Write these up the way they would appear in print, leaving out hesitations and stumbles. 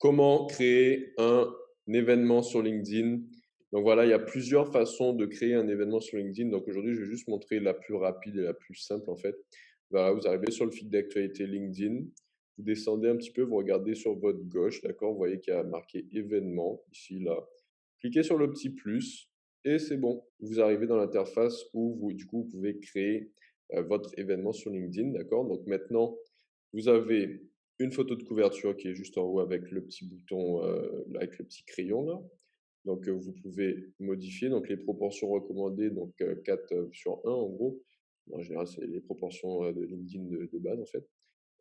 Comment créer un événement sur LinkedIn? Donc voilà, il y a plusieurs façons de créer un événement sur LinkedIn. Donc aujourd'hui, je vais juste montrer la plus rapide et la plus simple en fait. Voilà, vous arrivez sur le feed d'actualité LinkedIn, vous descendez un petit peu, vous regardez sur votre gauche, d'accord? Vous voyez qu'il y a marqué événement ici, là. Cliquez sur le petit plus et c'est bon. Vous arrivez dans l'interface où vous, du coup, vous pouvez créer votre événement sur LinkedIn, d'accord? Donc maintenant, vous avez une photo de couverture qui est juste en haut avec le petit bouton, avec le petit crayon là. Donc, vous pouvez modifier donc les proportions recommandées, donc 4 sur 1 en gros. En général, c'est les proportions, de LinkedIn de base en fait.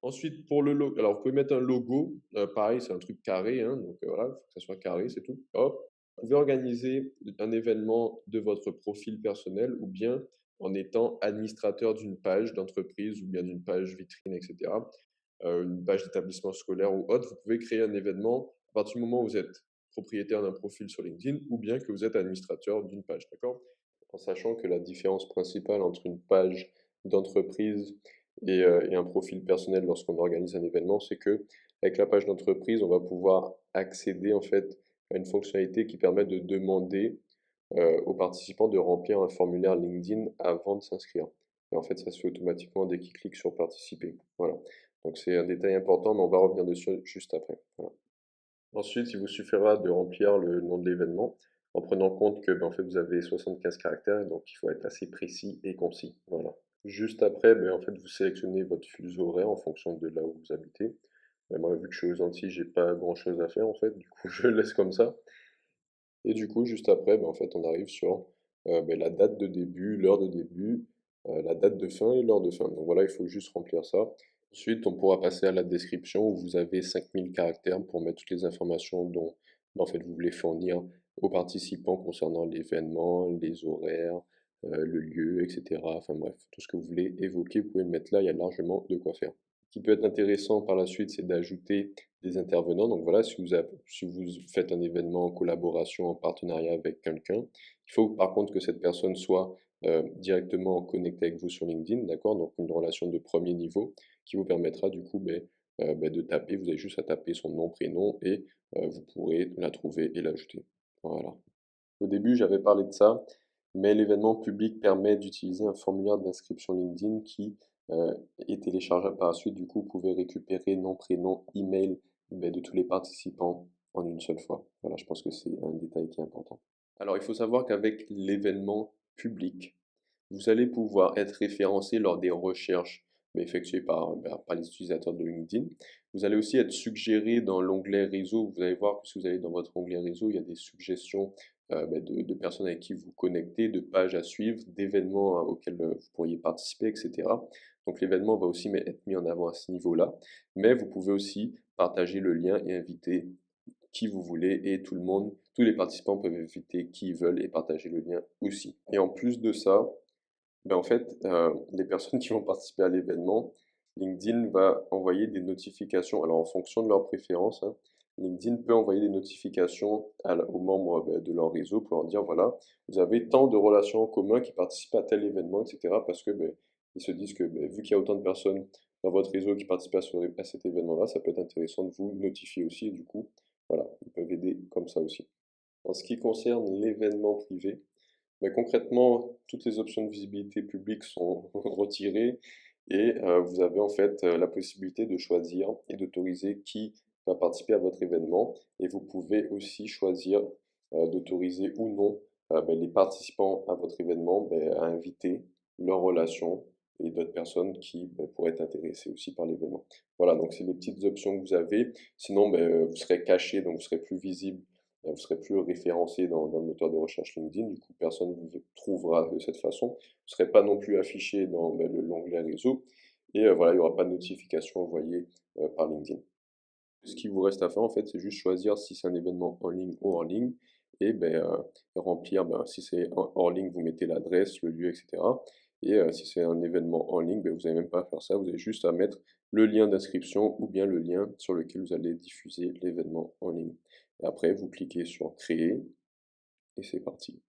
Ensuite pour le logo, alors vous pouvez mettre un logo, pareil c'est un truc carré, hein, donc voilà, il faut que ça soit carré, c'est tout. Hop, vous pouvez organiser un événement de votre profil personnel ou bien en étant administrateur d'une page d'entreprise ou bien d'une page vitrine et cetera, une page d'établissement scolaire ou autre. Vous pouvez créer un événement à partir du moment où vous êtes propriétaire d'un profil sur LinkedIn ou bien que vous êtes administrateur d'une page, d'accord? En sachant que la différence principale entre une page d'entreprise et un profil personnel lorsqu'on organise un événement, c'est que avec la page d'entreprise, on va pouvoir accéder en fait à une fonctionnalité qui permet de demander aux participants de remplir un formulaire LinkedIn avant de s'inscrire. Et en fait, ça se fait automatiquement dès qu'ils cliquent sur participer. Voilà. Donc c'est un détail important, mais on va revenir dessus juste après. Voilà. Ensuite, il vous suffira de remplir le nom de l'événement en prenant compte que en fait, vous avez 75 caractères, donc il faut être assez précis et concis. Voilà. Juste après, en fait, vous sélectionnez votre fuseau horaire en fonction de là où vous habitez. Moi, vu que je suis aux Antilles, j'ai pas grand-chose à faire en fait, du coup, je le laisse comme ça. Et du coup, juste après, en fait, on arrive sur la date de début, l'heure de début, la date de fin et l'heure de fin. Donc voilà, il faut juste remplir ça. Ensuite, on pourra passer à la description où vous avez 5000 caractères pour mettre toutes les informations dont en fait, vous voulez fournir aux participants concernant l'événement, les horaires, le lieu, etc. Enfin bref, tout ce que vous voulez évoquer, vous pouvez le mettre là, il y a largement de quoi faire. Ce qui peut être intéressant par la suite, c'est d'ajouter des intervenants. Donc voilà, si vous faites un événement en collaboration, en partenariat avec quelqu'un, il faut par contre que cette personne soit directement connectée avec vous sur LinkedIn, d'accord? Donc une relation de premier niveau qui vous permettra du coup de taper, vous avez juste à taper son nom, prénom et vous pourrez la trouver et l'ajouter. Voilà. Au début, j'avais parlé de ça, mais l'événement public permet d'utiliser un formulaire d'inscription LinkedIn qui euh, est téléchargeable par la suite. Du coup, vous pouvez récupérer nom, prénom, email de tous les participants en une seule fois. Voilà, je pense que c'est un détail qui est important. Alors, il faut savoir qu'avec l'événement public, vous allez pouvoir être référencé lors des recherches effectuées par les utilisateurs de LinkedIn. Vous allez aussi être suggéré dans l'onglet réseau. Vous allez voir que si vous allez dans votre onglet réseau, il y a des suggestions de personnes avec qui vous connectez, de pages à suivre, d'événements auxquels vous pourriez participer, etc. Donc l'événement va aussi être mis en avant à ce niveau-là. Mais vous pouvez aussi partager le lien et inviter qui vous voulez et tout le monde, tous les participants peuvent inviter qui ils veulent et partager le lien aussi. Et en plus de ça, en fait, les personnes qui vont participer à l'événement, LinkedIn va envoyer des notifications. Alors, en fonction de leurs préférences, hein, LinkedIn peut envoyer des notifications aux membres de leur réseau pour leur dire, voilà, vous avez tant de relations en commun qui participent à tel événement, etc. Parce que ils se disent que vu qu'il y a autant de personnes dans votre réseau qui participent à cet événement-là, ça peut être intéressant de vous notifier aussi. Et du coup, voilà, ils peuvent aider comme ça aussi. En ce qui concerne l'événement privé, concrètement, toutes les options de visibilité publique sont retirées et vous avez en fait la possibilité de choisir et d'autoriser qui va participer à votre événement. Et vous pouvez aussi choisir d'autoriser ou non les participants à votre événement à inviter leurs relations et d'autres personnes qui pourraient être intéressées aussi par l'événement. Voilà, donc c'est les petites options que vous avez. Sinon, vous serez caché, donc vous serez plus visible, vous serez plus référencé dans le moteur de recherche LinkedIn, du coup personne ne vous trouvera de cette façon. Vous ne serez pas non plus affiché dans l'onglet réseau, et voilà, il n'y aura pas de notification envoyée par LinkedIn. Ce qui vous reste à faire en fait, c'est juste choisir si c'est un événement en ligne ou hors ligne, et remplir, si c'est hors ligne, vous mettez l'adresse, le lieu, etc. Et si c'est un événement en ligne, vous n'avez même pas à faire ça, vous avez juste à mettre le lien d'inscription ou bien le lien sur lequel vous allez diffuser l'événement en ligne. Et après, vous cliquez sur créer et c'est parti.